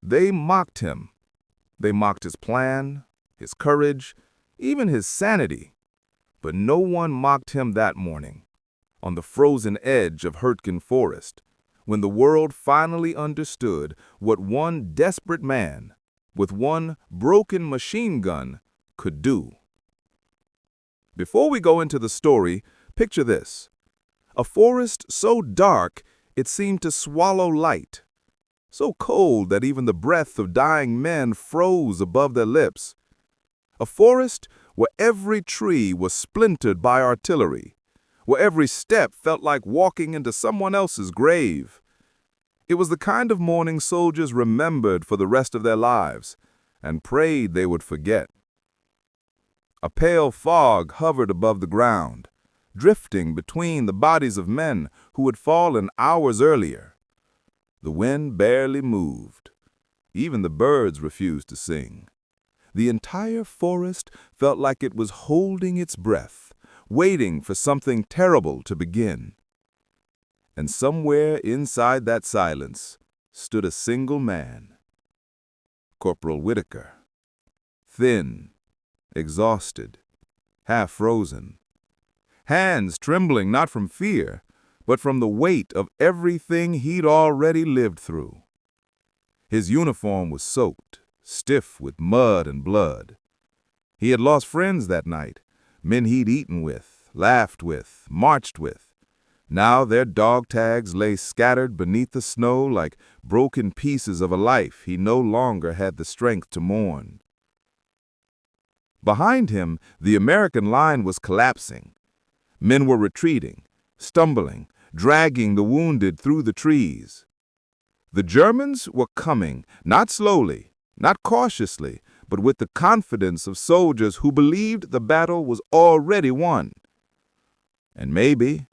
They mocked him. They mocked his plan, his courage, even his sanity. But no one mocked him that morning, on the frozen edge of Hurtgen Forest, when the world finally understood what one desperate man, with one broken machine gun, could do. Before we go into the story, picture this. A forest so dark it seemed to swallow light, so cold that even the breath of dying men froze above their lips. A forest where every tree was splintered by artillery, where every step felt like walking into someone else's grave. It was the kind of morning soldiers remembered for the rest of their lives and prayed they would forget. A pale fog hovered above the ground, drifting between the bodies of men who had fallen hours earlier. The wind barely moved. Even the birds refused to sing. The entire forest felt like it was holding its breath, waiting for something terrible to begin. And somewhere inside that silence stood a single man, Corporal Whitaker, thin, exhausted, half frozen, hands trembling not from fear, but from the weight of everything he'd already lived through. His uniform was soaked, stiff with mud and blood. He had lost friends that night, men he'd eaten with, laughed with, marched with. Now their dog tags lay scattered beneath the snow like broken pieces of a life he no longer had the strength to mourn. Behind him, the American line was collapsing. Men were retreating, stumbling, dragging the wounded through the trees. The Germans were coming, not slowly, not cautiously, but with the confidence of soldiers who believed the battle was already won. And maybe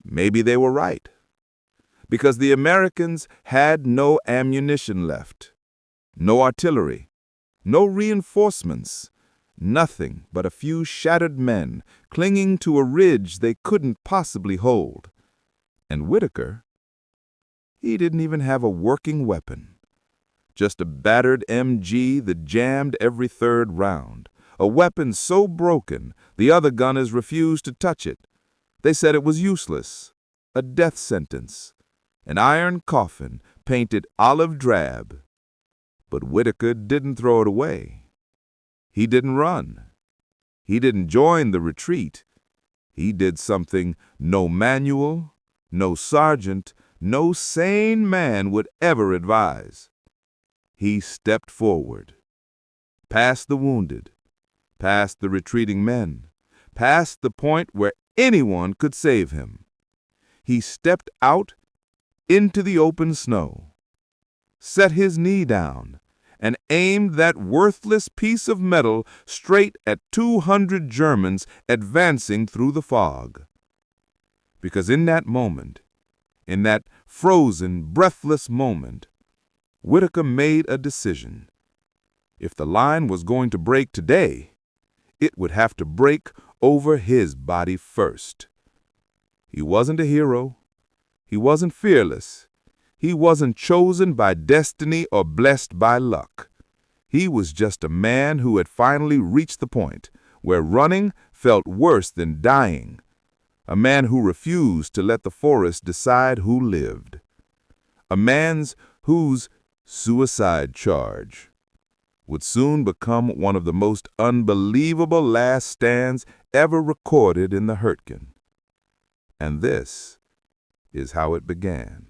they were right, because the Americans had no ammunition left, no artillery, no reinforcements, nothing but a few shattered men clinging to a ridge they couldn't possibly hold. And Whitaker, he didn't even have a working weapon. Just a battered MG that jammed every third round, a weapon so broken the other gunners refused to touch it. They said it was useless, a death sentence, an iron coffin painted olive drab. But Whitaker didn't throw it away. He didn't run. He didn't join the retreat. He did something no manual, no sergeant, no sane man would ever advise. He stepped forward, past the wounded, past the retreating men, past the point where anyone could save him. He stepped out into the open snow, set his knee down, and aimed that worthless piece of metal straight at 200 Germans advancing through the fog. Because in that moment, in that frozen, breathless moment, Whitaker made a decision. If the line was going to break today, it would have to break over his body first. He wasn't a hero. He wasn't fearless. He wasn't chosen by destiny or blessed by luck. He was just a man who had finally reached the point where running felt worse than dying. A man who refused to let the forest decide who lived. A man whose suicide charge would soon become one of the most unbelievable last stands ever recorded in the Hurtgen. And this is how it began.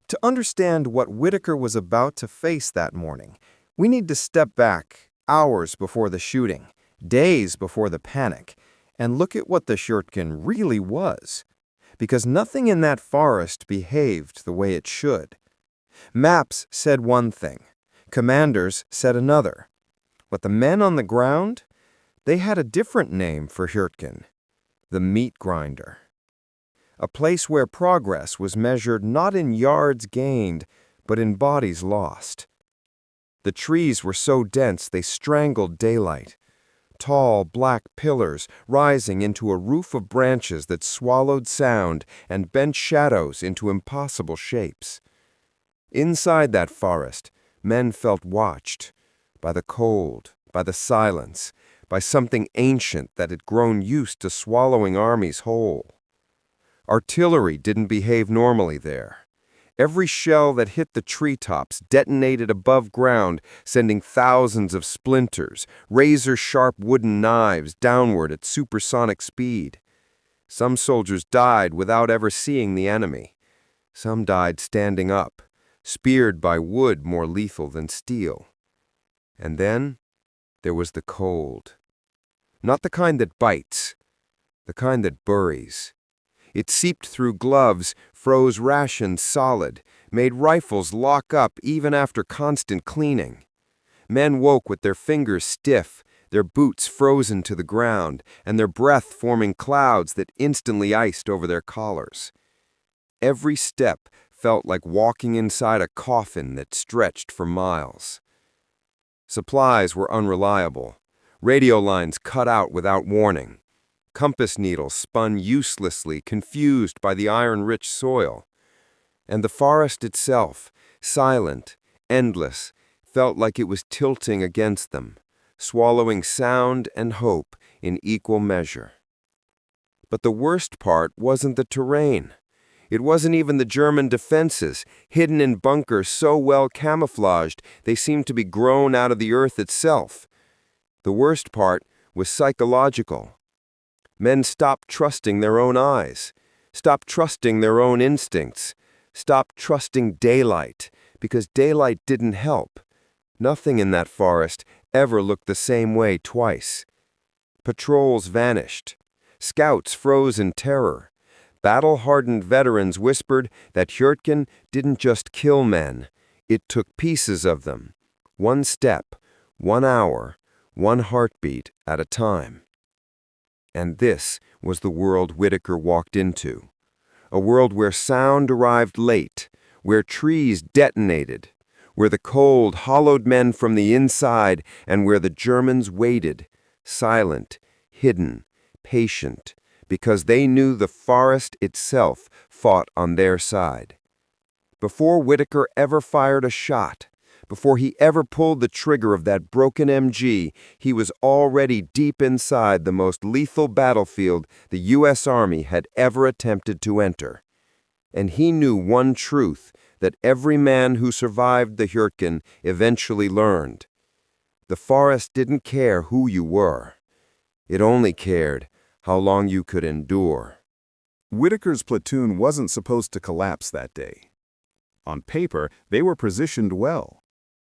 To understand what Whitaker was about to face that morning, we need to step back hours before the shooting, days before the panic, and look at what the Hurtgen really was. Because nothing in that forest behaved the way it should. Maps said one thing, commanders said another. But the men on the ground, they had a different name for Hurtgen, the meat grinder. A place where progress was measured not in yards gained, but in bodies lost. The trees were so dense they strangled daylight. Tall, black pillars rising into a roof of branches that swallowed sound and bent shadows into impossible shapes. Inside that forest, Men felt watched by the cold, by the silence, by something ancient that had grown used to swallowing armies whole. Artillery didn't behave normally there. Every shell that hit the treetops detonated above ground, sending thousands of splinters, razor-sharp wooden knives downward at supersonic speed. Some soldiers died without ever seeing the enemy. Some died standing up, speared by wood more lethal than steel. And then there was the cold. Not the kind that bites, the kind that buries. It seeped through gloves, froze rations solid, made rifles lock up even after constant cleaning. Men woke with their fingers stiff, their boots frozen to the ground, and their breath forming clouds that instantly iced over their collars. Every step felt like walking inside a coffin that stretched for miles. Supplies were unreliable. Radio lines cut out without warning. Compass needles spun uselessly, confused by the iron-rich soil. And the forest itself, silent, endless, felt like it was tilting against them, swallowing sound and hope in equal measure. But the worst part wasn't the terrain. It wasn't even the German defenses, hidden in bunkers so well camouflaged they seemed to be grown out of the earth itself. The worst part was psychological. Men stopped trusting their own eyes, stopped trusting their own instincts, stopped trusting daylight, because daylight didn't help. Nothing in that forest ever looked the same way twice. Patrols vanished. Scouts froze in terror. Battle-hardened veterans whispered that Hürtgen didn't just kill men, it took pieces of them, one step, 1 hour, one heartbeat at a time. And this was the world Whitaker walked into. A world where sound arrived late, where trees detonated, where the cold hollowed men from the inside, and where the Germans waited, silent, hidden, patient, because they knew the forest itself fought on their side. Before Whitaker ever fired a shot, before he ever pulled the trigger of that broken MG, he was already deep inside the most lethal battlefield the U.S. Army had ever attempted to enter. And he knew one truth that every man who survived the Hürtgen eventually learned. The forest didn't care who you were. It only cared how long you could endure. Whitaker's platoon wasn't supposed to collapse that day. On paper, they were positioned well.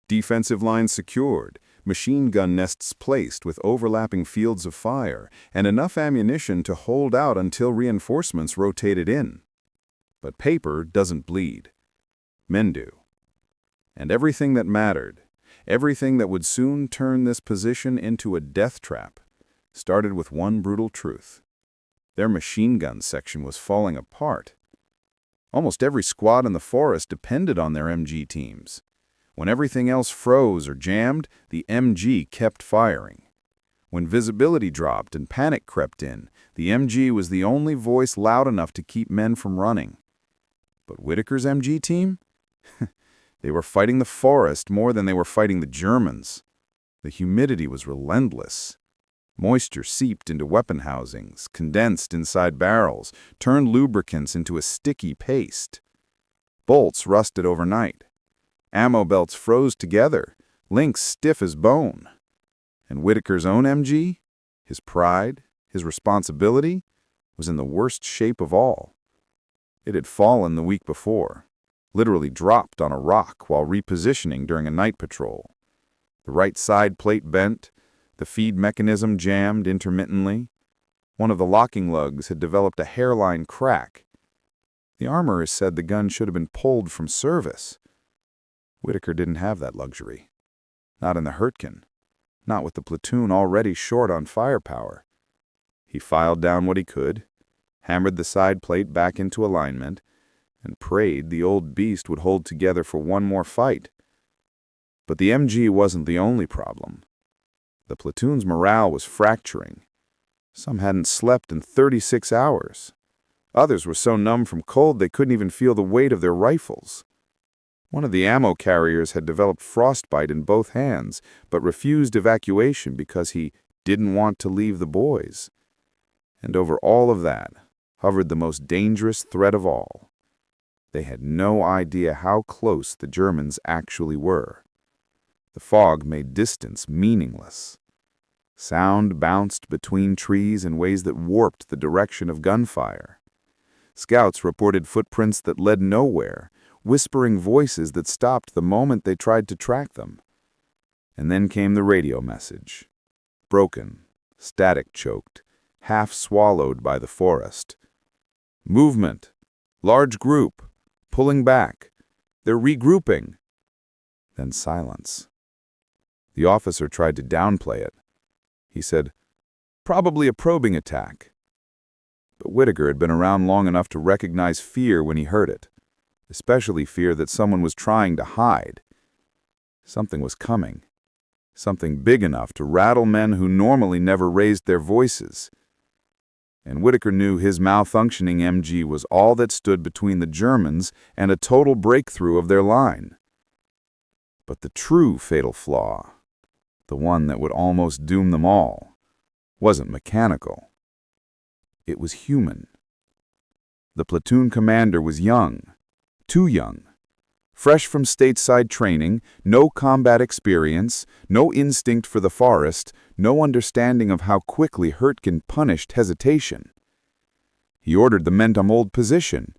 Defensive lines secured, machine gun nests placed with overlapping fields of fire, and enough ammunition to hold out until reinforcements rotated in. But paper doesn't bleed. Men do. And everything that mattered, everything that would soon turn this position into a death trap, started with one brutal truth. Their machine gun section was falling apart. Almost every squad in the forest depended on their MG teams. When everything else froze or jammed, the MG kept firing. When visibility dropped and panic crept in, the MG was the only voice loud enough to keep men from running. But Whitaker's MG team? They were fighting the forest more than they were fighting the Germans. The humidity was relentless. Moisture seeped into weapon housings, condensed inside barrels, turned lubricants into a sticky paste. Bolts rusted overnight. Ammo belts froze together, links stiff as bone. And Whitaker's own MG, his pride, his responsibility, was in the worst shape of all. It had fallen the week before, literally dropped on a rock while repositioning during a night patrol. The right side plate bent, the feed mechanism jammed intermittently. One of the locking lugs had developed a hairline crack. The armorer said the gun should have been pulled from service. Whitaker didn't have that luxury. Not in the Hürtgen. Not with the platoon already short on firepower. He filed down what he could, hammered the side plate back into alignment, and prayed the old beast would hold together for one more fight. But the MG wasn't the only problem. The platoon's morale was fracturing. Some hadn't slept in 36 hours. Others were so numb from cold they couldn't even feel the weight of their rifles. One of the ammo carriers had developed frostbite in both hands, but refused evacuation because he didn't want to leave the boys. And over all of that hovered the most dangerous threat of all. They had no idea how close the Germans actually were. The fog made distance meaningless. Sound bounced between trees in ways that warped the direction of gunfire. Scouts reported footprints that led nowhere, whispering voices that stopped the moment they tried to track them. And then came the radio message. Broken, static-choked, half swallowed by the forest. Movement. Large group. Pulling back. They're regrouping. Then silence. The officer tried to downplay it. He said, "Probably a probing attack." But Whitaker had been around long enough to recognize fear when he heard it, especially fear that someone was trying to hide. Something was coming. Something big enough to rattle men who normally never raised their voices. And Whitaker knew his malfunctioning MG was all that stood between the Germans and a total breakthrough of their line. But the true fatal flaw, the one that would almost doom them all, wasn't mechanical. It was human. The platoon commander was young, too young. Fresh from stateside training, no combat experience, no instinct for the forest, no understanding of how quickly Hurtgen punished hesitation. He ordered the men to hold position.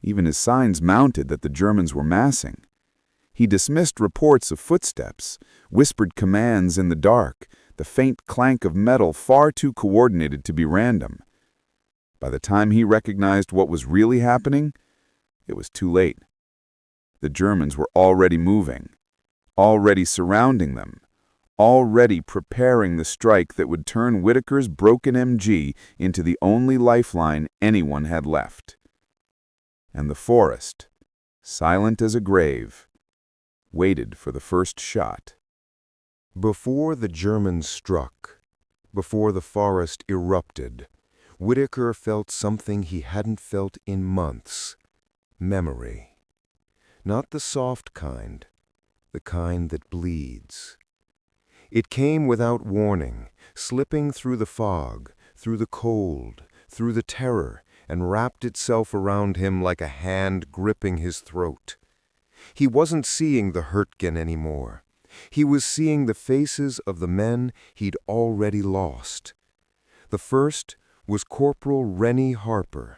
Even his signs mounted that the Germans were massing. He dismissed reports of footsteps, whispered commands in the dark, the faint clank of metal far too coordinated to be random. By the time he recognized what was really happening, it was too late. The Germans were already moving, already surrounding them, already preparing the strike that would turn Whitaker's broken MG into the only lifeline anyone had left. And the forest, silent as a grave, waited for the first shot. Before the Germans struck, before the forest erupted, Whitaker felt something he hadn't felt in months: memory. Not the soft kind, the kind that bleeds. It came without warning, slipping through the fog, through the cold, through the terror, and wrapped itself around him like a hand gripping his throat. He wasn't seeing the Hurtgen anymore. He was seeing the faces of the men he'd already lost. The first was Corporal Rennie Harper,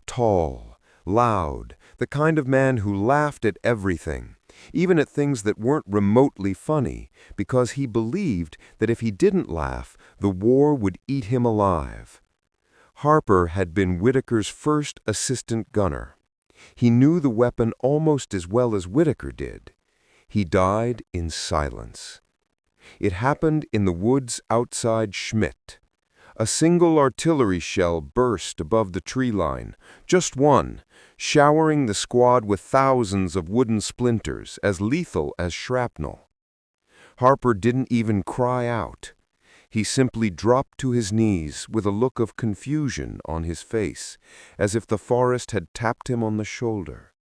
tall, loud, the kind of man who laughed at everything, even at things that weren't remotely funny, because he believed that if he didn't laugh, the war would eat him alive. Harper had been Whitaker's first assistant gunner. He knew the weapon almost as well as Whitaker did. He died in silence. It happened in the woods outside Schmidt. A single artillery shell burst above the tree line, just one, showering the squad with thousands of wooden splinters, as lethal as shrapnel. Harper didn't even cry out. He simply dropped to his knees with a look of confusion on his face, as if the forest had tapped him on the shoulder.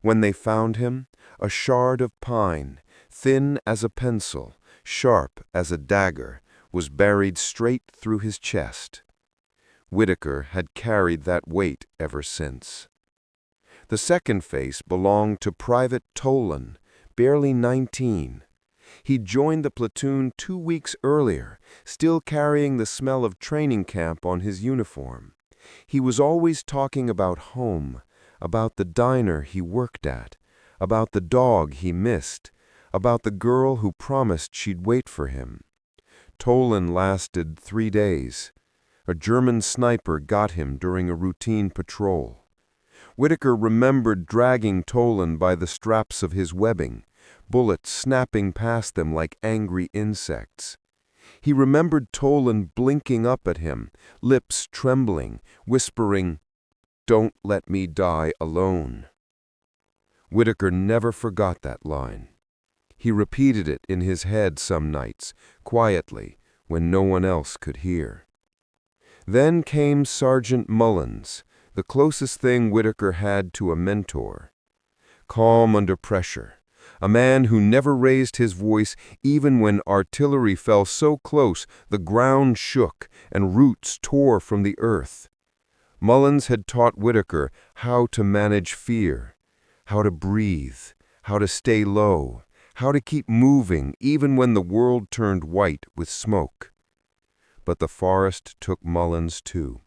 When they found him, a shard of pine, thin as a pencil, sharp as a dagger, was buried straight through his chest. Whitaker had carried that weight ever since. The second face belonged to Private Tolan, barely 19. He'd joined the platoon 2 weeks earlier, still carrying the smell of training camp on his uniform. He was always talking about home, about the diner he worked at, about the dog he missed, about the girl who promised she'd wait for him. Tolan lasted 3 days. A German sniper got him during a routine patrol. Whitaker remembered dragging Tolan by the straps of his webbing, bullets snapping past them like angry insects. He remembered Tolan blinking up at him, lips trembling, whispering, "Don't let me die alone." Whitaker never forgot that line. He repeated it in his head some nights, quietly, when no one else could hear. Then came Sergeant Mullins, the closest thing Whitaker had to a mentor. calm under pressure, a man who never raised his voice even when artillery fell so close the ground shook and roots tore from the earth. Mullins had taught Whitaker how to manage fear, how to breathe, how to stay low, how to keep moving even when the world turned white with smoke. But the forest took Mullins too.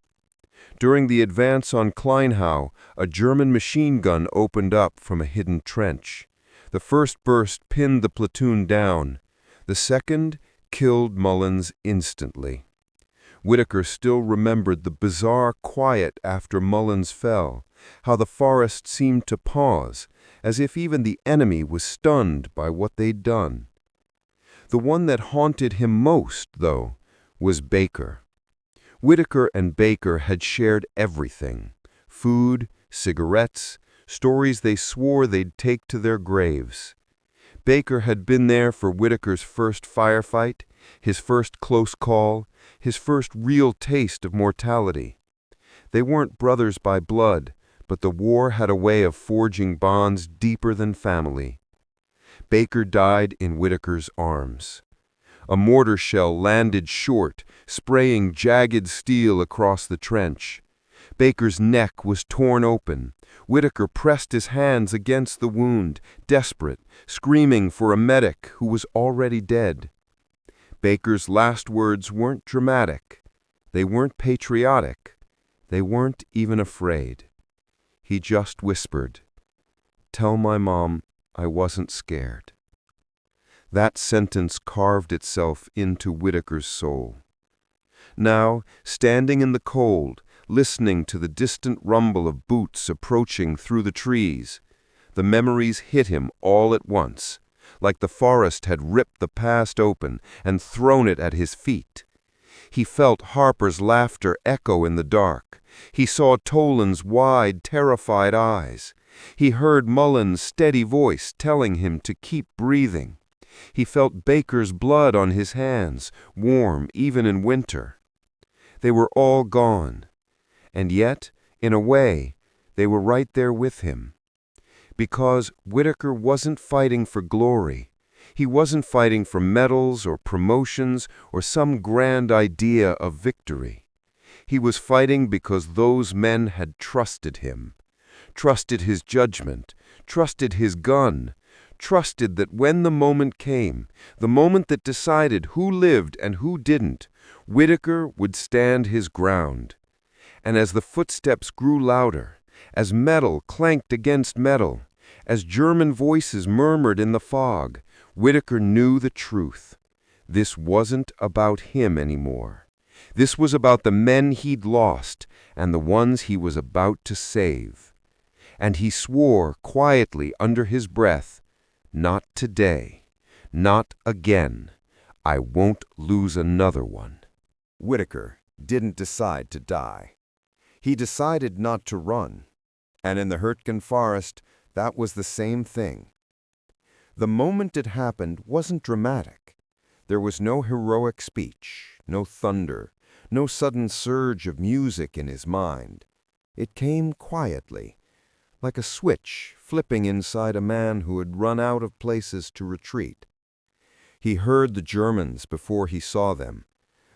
During the advance on Kleinhau, a German machine gun opened up from a hidden trench. The first burst pinned the platoon down. The second killed Mullins instantly. Whitaker still remembered the bizarre quiet after Mullins fell, how the forest seemed to pause, as if even the enemy was stunned by what they'd done. The one that haunted him most, though, was Baker. Whitaker and Baker had shared everything: food, cigarettes, stories they swore they'd take to their graves. Baker had been there for Whitaker's first firefight, his first close call, his first real taste of mortality. They weren't brothers by blood, but the war had a way of forging bonds deeper than family. Baker died in Whitaker's arms. A mortar shell landed short, spraying jagged steel across the trench. Baker's neck was torn open. Whitaker pressed his hands against the wound, desperate, screaming for a medic who was already dead. Baker's last words weren't dramatic. They weren't patriotic. They weren't even afraid. He just whispered, "Tell my mom I wasn't scared." That sentence carved itself into Whitaker's soul. Now, standing in the cold, listening to the distant rumble of boots approaching through the trees, the memories hit him all at once, like the forest had ripped the past open and thrown it at his feet. He felt Harper's laughter echo in the dark. He saw Toland's wide, terrified eyes. He heard Mullins' steady voice telling him to keep breathing. He felt Baker's blood on his hands, warm even in winter. They were all gone. And yet, in a way, they were right there with him. Because Whitaker wasn't fighting for glory. He wasn't fighting for medals or promotions or some grand idea of victory. He was fighting because those men had trusted him, trusted his judgment, trusted his gun, trusted that when the moment came, the moment that decided who lived and who didn't, Whitaker would stand his ground. And as the footsteps grew louder, as metal clanked against metal, as German voices murmured in the fog, Whitaker knew the truth. This wasn't about him anymore. This was about the men he'd lost and the ones he was about to save. And he swore quietly under his breath, "Not today. Not again. I won't lose another one." Whitaker didn't decide to die. He decided not to run. And in the Hurtgen forest, that was the same thing. The moment it happened wasn't dramatic. There was no heroic speech, no thunder, no sudden surge of music in his mind. It came quietly, like a switch flipping inside a man who had run out of places to retreat. He heard the Germans before he saw them,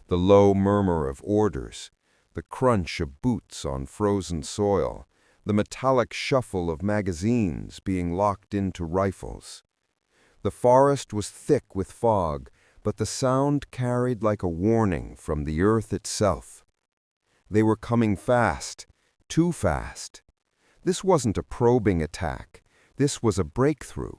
the low murmur of orders, the crunch of boots on frozen soil, the metallic shuffle of magazines being locked into rifles. The forest was thick with fog, but the sound carried like a warning from the earth itself. They were coming fast, too fast. This wasn't a probing attack. This was a breakthrough.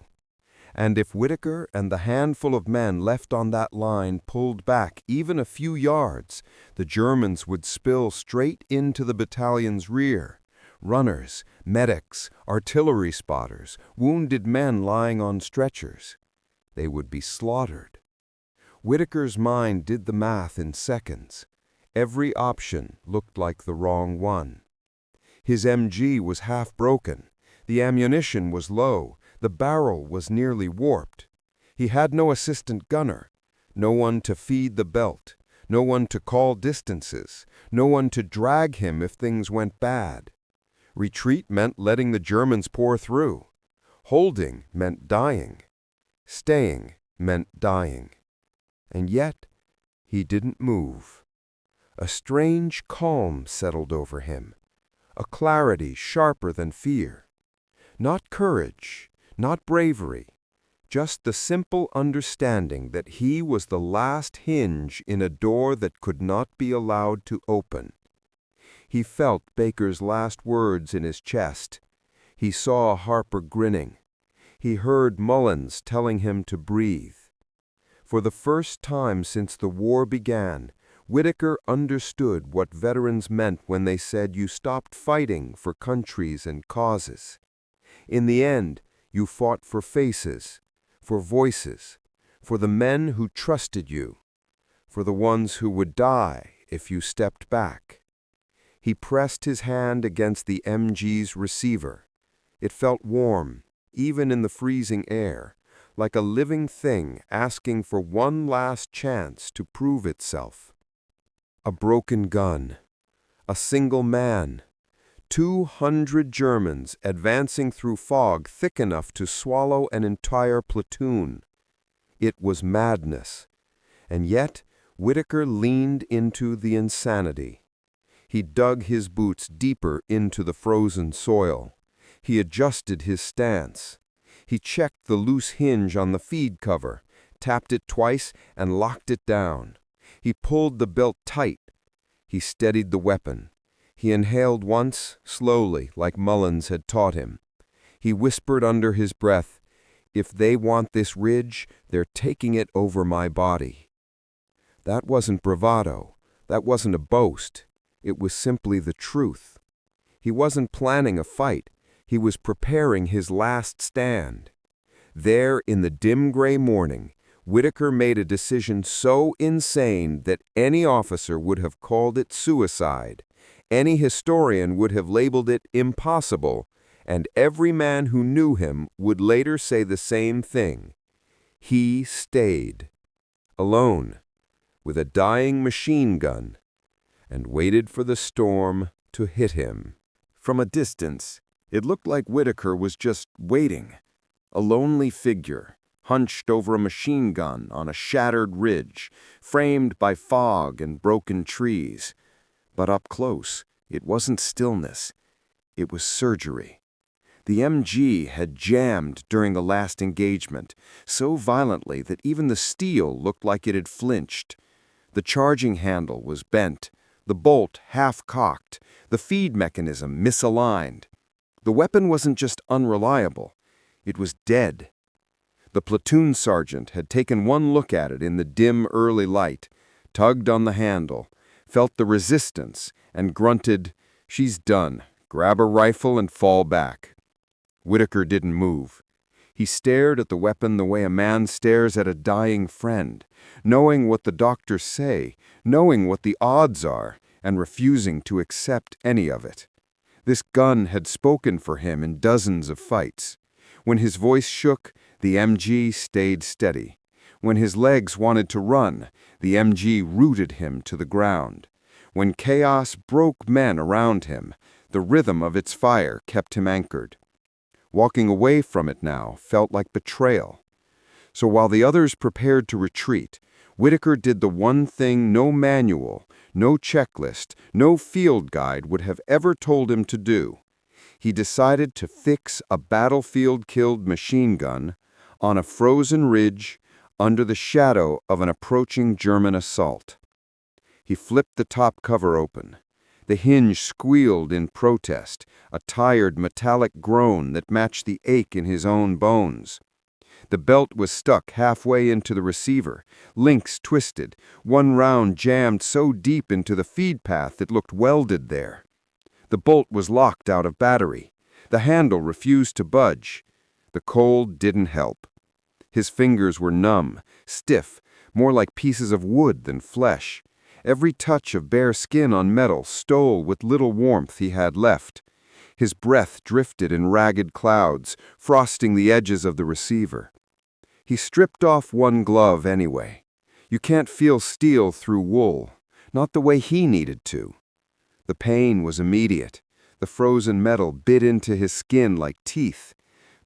And if Whitaker and the handful of men left on that line pulled back even a few yards, the Germans would spill straight into the battalion's rear. Runners, medics, artillery spotters, wounded men lying on stretchers. They would be slaughtered. Whitaker's mind did the math in seconds. Every option looked like the wrong one. His MG was half broken. The ammunition was low. The barrel was nearly warped. He had no assistant gunner, no one to feed the belt, no one to call distances, no one to drag him if things went bad. Retreat meant letting the Germans pour through. Holding meant dying. Staying meant dying. And yet, he didn't move. A strange calm settled over him, a clarity sharper than fear. Not courage, not bravery, just the simple understanding that he was the last hinge in a door that could not be allowed to open. He felt Baker's last words in his chest. He saw Harper grinning. He heard Mullins telling him to breathe. For the first time since the war began, Whitaker understood what veterans meant when they said you stopped fighting for countries and causes. In the end, you fought for faces, for voices, for the men who trusted you, for the ones who would die if you stepped back. He pressed his hand against the MG's receiver. It felt warm, even in the freezing air, like a living thing asking for one last chance to prove itself. A broken gun, a single man, 200 Germans advancing through fog thick enough to swallow an entire platoon. It was madness, and yet Whitaker leaned into the insanity. He dug his boots deeper into the frozen soil. He adjusted his stance. He checked the loose hinge on the feed cover, tapped it twice, and locked it down. He pulled the belt tight. He steadied the weapon. He inhaled once, slowly, like Mullins had taught him. He whispered under his breath, "If they want this ridge, they're taking it over my body." That wasn't bravado. That wasn't a boast. It was simply the truth. He wasn't planning a fight. He was preparing his last stand. There, in the dim gray morning, Whitaker made a decision so insane that any officer would have called it suicide, any historian would have labeled it impossible, and every man who knew him would later say the same thing. He stayed, alone, with a dying machine gun, and waited for the storm to hit him. From a distance, it looked like Whitaker was just waiting, a lonely figure, hunched over a machine gun on a shattered ridge, framed by fog and broken trees. But up close, it wasn't stillness. It was surgery. The MG had jammed during the last engagement, so violently that even the steel looked like it had flinched. The charging handle was bent, the bolt half-cocked, the feed mechanism misaligned. The weapon wasn't just unreliable, it was dead. The platoon sergeant had taken one look at it in the dim early light, tugged on the handle, felt the resistance, and grunted, "She's done. Grab a rifle and fall back." Whitaker didn't move. He stared at the weapon the way a man stares at a dying friend, knowing what the doctors say, knowing what the odds are, and refusing to accept any of it. This gun had spoken for him in dozens of fights. When his voice shook, the MG stayed steady. When his legs wanted to run, the MG rooted him to the ground. When chaos broke men around him, the rhythm of its fire kept him anchored. Walking away from it now felt like betrayal. So while the others prepared to retreat, Whitaker did the one thing no manual, no checklist, no field guide would have ever told him to do. He decided to fix a battlefield-killed machine gun on a frozen ridge under the shadow of an approaching German assault. He flipped the top cover open. The hinge squealed in protest, a tired metallic groan that matched the ache in his own bones. The belt was stuck halfway into the receiver, links twisted, one round jammed so deep into the feed path it looked welded there. The bolt was locked out of battery. The handle refused to budge. The cold didn't help. His fingers were numb, stiff, more like pieces of wood than flesh. Every touch of bare skin on metal stole what little warmth he had left. His breath drifted in ragged clouds, frosting the edges of the receiver. He stripped off one glove anyway. You can't feel steel through wool, not the way he needed to. The pain was immediate. The frozen metal bit into his skin like teeth.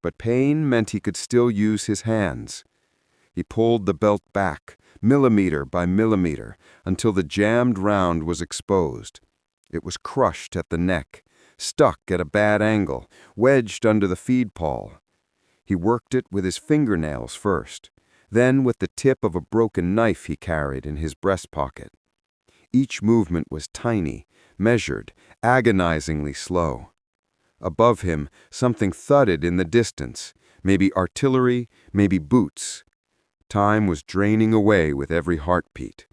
But pain meant he could still use his hands. He pulled the belt back, millimeter by millimeter, until the jammed round was exposed. It was crushed at the neck, stuck at a bad angle, wedged under the feed pawl. He worked it with his fingernails first, then with the tip of a broken knife he carried in his breast pocket. Each movement was tiny, measured, agonizingly slow. Above him, something thudded in the distance, maybe artillery, maybe boots. Time was draining away with every heartbeat.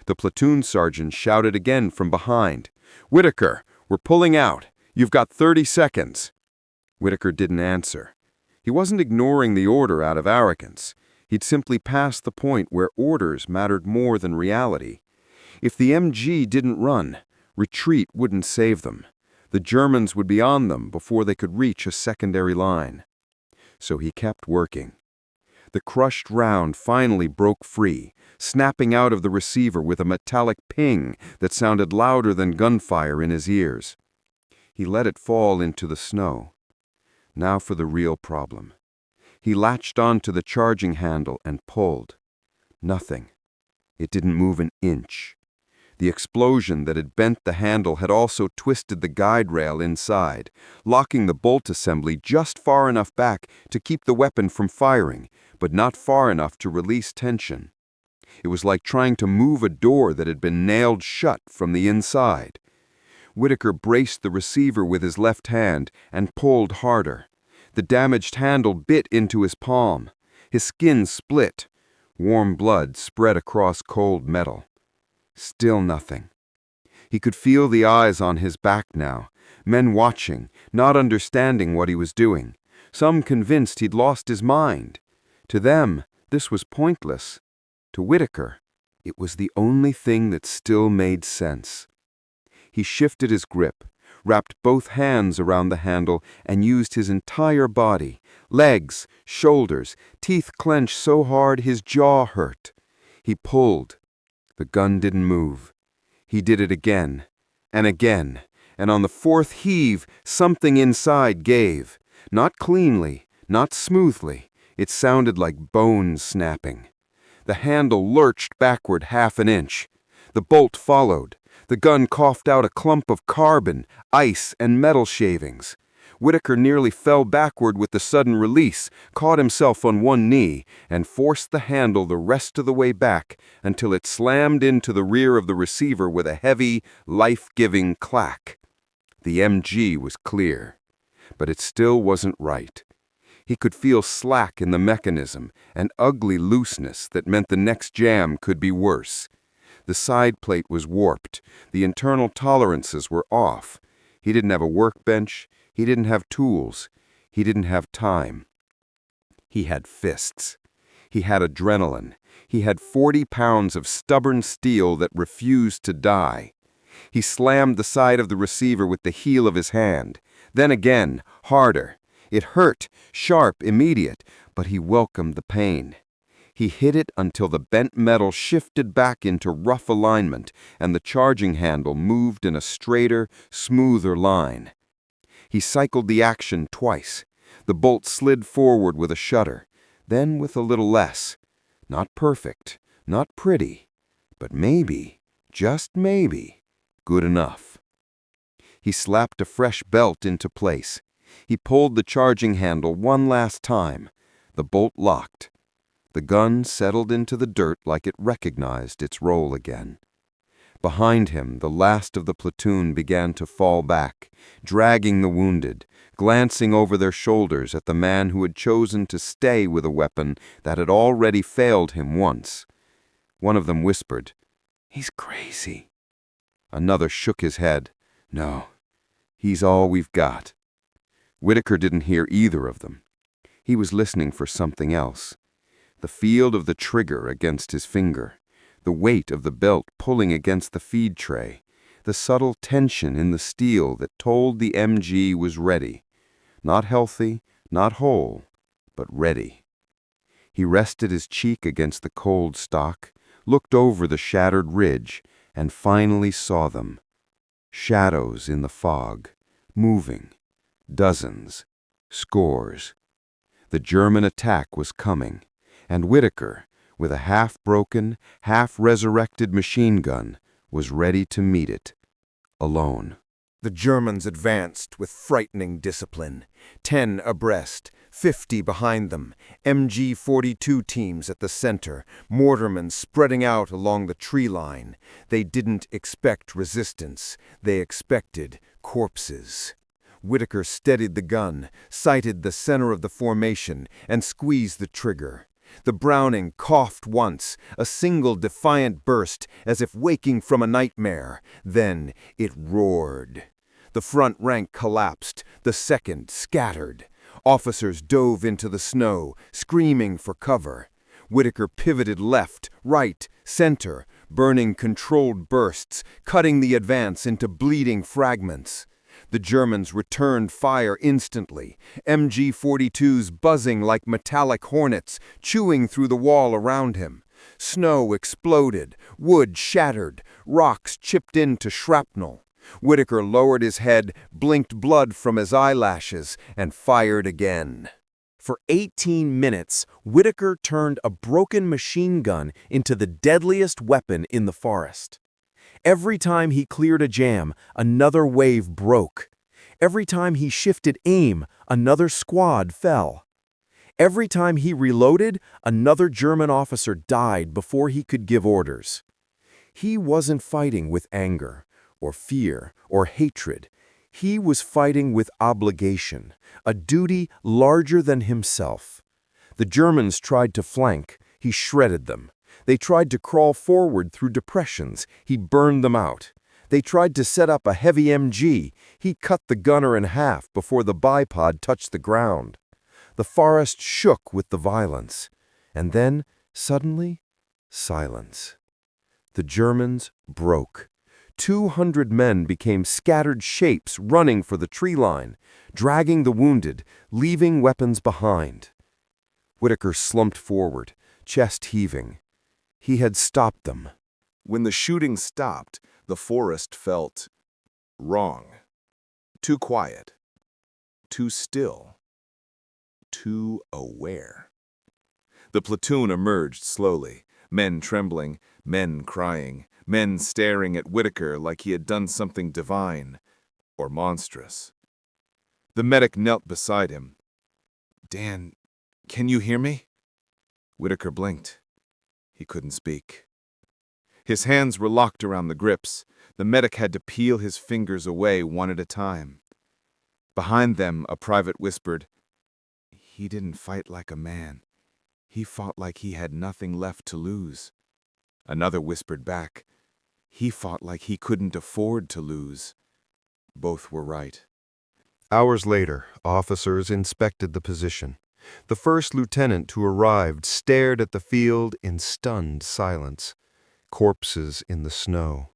The platoon sergeant shouted again from behind, "Whitaker, we're pulling out. You've got 30 seconds." Whitaker didn't answer. He wasn't ignoring the order out of arrogance. He'd simply passed the point where orders mattered more than reality. If the MG didn't run, retreat wouldn't save them. The Germans would be on them before they could reach a secondary line. So he kept working. The crushed round finally broke free, snapping out of the receiver with a metallic ping that sounded louder than gunfire in his ears. He let it fall into the snow. Now for the real problem. He latched onto the charging handle and pulled. Nothing. It didn't move an inch. The explosion that had bent the handle had also twisted the guide rail inside, locking the bolt assembly just far enough back to keep the weapon from firing, but not far enough to release tension. It was like trying to move a door that had been nailed shut from the inside. Whitaker braced the receiver with his left hand and pulled harder. The damaged handle bit into his palm. His skin split. Warm blood spread across cold metal. Still nothing. He could feel the eyes on his back now, men watching, not understanding what he was doing, some convinced he'd lost his mind. To them, this was pointless. To Whitaker, it was the only thing that still made sense. He shifted his grip, wrapped both hands around the handle, and used his entire body, legs, shoulders, teeth clenched so hard his jaw hurt. He pulled. The gun didn't move. He did it again, and on the fourth heave, something inside gave. Not cleanly, not smoothly. It sounded like bones snapping. The handle lurched backward half an inch. The bolt followed. The gun coughed out a clump of carbon, ice, and metal shavings. Whitaker nearly fell backward with the sudden release, caught himself on one knee, and forced the handle the rest of the way back until it slammed into the rear of the receiver with a heavy, life-giving clack. The MG was clear, but it still wasn't right. He could feel slack in the mechanism, an ugly looseness that meant the next jam could be worse. The side plate was warped. The internal tolerances were off. He didn't have a workbench. He didn't have tools. He didn't have time. He had fists. He had adrenaline. He had 40 pounds of stubborn steel that refused to die. He slammed the side of the receiver with the heel of his hand. Then again, harder. It hurt, sharp, immediate, but he welcomed the pain. He hit it until the bent metal shifted back into rough alignment and the charging handle moved in a straighter, smoother line. He cycled the action twice. The bolt slid forward with a shudder, then with a little less. Not perfect, not pretty, but maybe, just maybe, good enough. He slapped a fresh belt into place. He pulled the charging handle one last time. The bolt locked. The gun settled into the dirt like it recognized its role again. Behind him, the last of the platoon began to fall back, dragging the wounded, glancing over their shoulders at the man who had chosen to stay with a weapon that had already failed him once. One of them whispered, "He's crazy." Another shook his head. "No, he's all we've got." Whitaker didn't hear either of them. He was listening for something else. The feel of the trigger against his finger, the weight of the belt pulling against the feed tray, the subtle tension in the steel that told the MG was ready. Not healthy, not whole, but ready. He rested his cheek against the cold stock, looked over the shattered ridge, and finally saw them. Shadows in the fog, moving. Dozens, scores, The German attack was coming, and Whitaker, with a half-broken, half-resurrected machine gun, was ready to meet it, alone. The Germans advanced with frightening discipline, 10 abreast, 50 behind them, MG-42 teams at the center, mortarmen spreading out along the tree line. They didn't expect resistance, they expected corpses. Whitaker steadied the gun, sighted the center of the formation, and squeezed the trigger. The Browning coughed once, a single defiant burst, as if waking from a nightmare. Then it roared. The front rank collapsed, the second scattered. Officers dove into the snow, screaming for cover. Whitaker pivoted left, right, center, burning controlled bursts, cutting the advance into bleeding fragments. The Germans returned fire instantly, MG-42s buzzing like metallic hornets, chewing through the wall around him. Snow exploded, wood shattered, rocks chipped into shrapnel. Whitaker lowered his head, blinked blood from his eyelashes, and fired again. For 18 minutes, Whitaker turned a broken machine gun into the deadliest weapon in the forest. Every time he cleared a jam, another wave broke. Every time he shifted aim, another squad fell. Every time he reloaded, another German officer died before he could give orders. He wasn't fighting with anger, or fear, or hatred. He was fighting with obligation, a duty larger than himself. The Germans tried to flank, he shredded them. They tried to crawl forward through depressions, he burned them out. They tried to set up a heavy MG, he cut the gunner in half before the bipod touched the ground. The forest shook with the violence, and then, suddenly, silence. The Germans broke. 200 men became scattered shapes running for the tree line, dragging the wounded, leaving weapons behind. Whitaker slumped forward, chest heaving. He had stopped them. When the shooting stopped, the forest felt wrong. Too quiet. Too still. Too aware. The platoon emerged slowly, men trembling, men crying, men staring at Whitaker like he had done something divine or monstrous. The medic knelt beside him. "Dan, can you hear me?" Whitaker blinked. He couldn't speak. His hands were locked around the grips. The medic had to peel his fingers away one at a time. Behind them, a private whispered, "He didn't fight like a man. He fought like he had nothing left to lose." Another whispered back, "He fought like he couldn't afford to lose." Both were right. Hours later, officers inspected the position. The first lieutenant who arrived stared at the field in stunned silence. Corpses in the snow.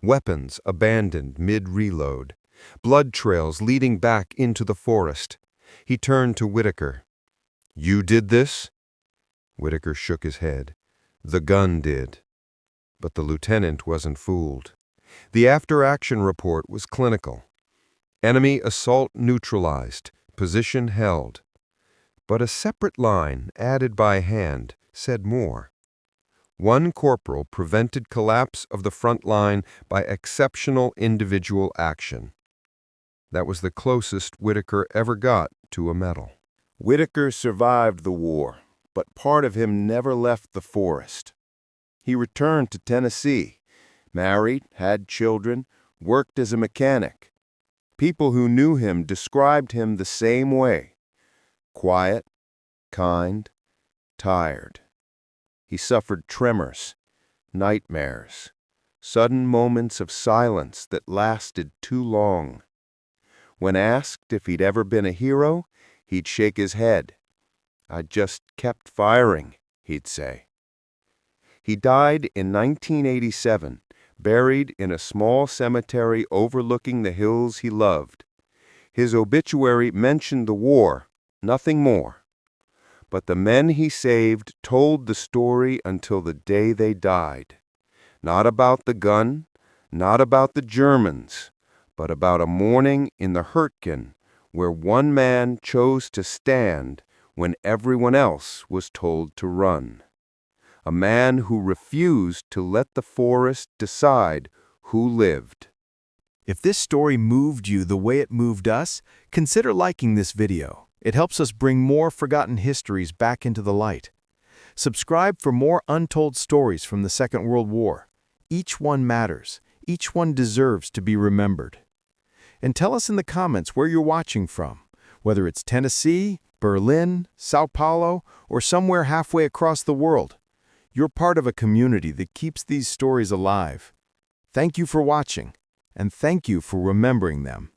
Weapons abandoned mid-reload. Blood trails leading back into the forest. He turned to Whitaker. "You did this?" Whitaker shook his head. "The gun did." But the lieutenant wasn't fooled. The after-action report was clinical. Enemy assault neutralized, position held. But a separate line, added by hand, said more. One corporal prevented collapse of the front line by exceptional individual action. That was the closest Whitaker ever got to a medal. Whitaker survived the war, but part of him never left the forest. He returned to Tennessee, married, had children, worked as a mechanic. People who knew him described him the same way. Quiet, kind, tired. He suffered tremors, nightmares, sudden moments of silence that lasted too long. When asked if he'd ever been a hero, he'd shake his head. "I just kept firing," he'd say. He died in 1987, buried in a small cemetery overlooking the hills he loved. His obituary mentioned the war, nothing more. But the men he saved told the story until the day they died. Not about the gun, not about the Germans, but about a morning in the Hurtgen where one man chose to stand when everyone else was told to run. A man who refused to let the forest decide who lived. If this story moved you the way it moved us, consider liking this video. It helps us bring more forgotten histories back into the light. Subscribe for more untold stories from the Second World War. Each one matters. Each one deserves to be remembered. And tell us in the comments where you're watching from, whether it's Tennessee, Berlin, Sao Paulo, or somewhere halfway across the world. You're part of a community that keeps these stories alive. Thank you for watching, and thank you for remembering them.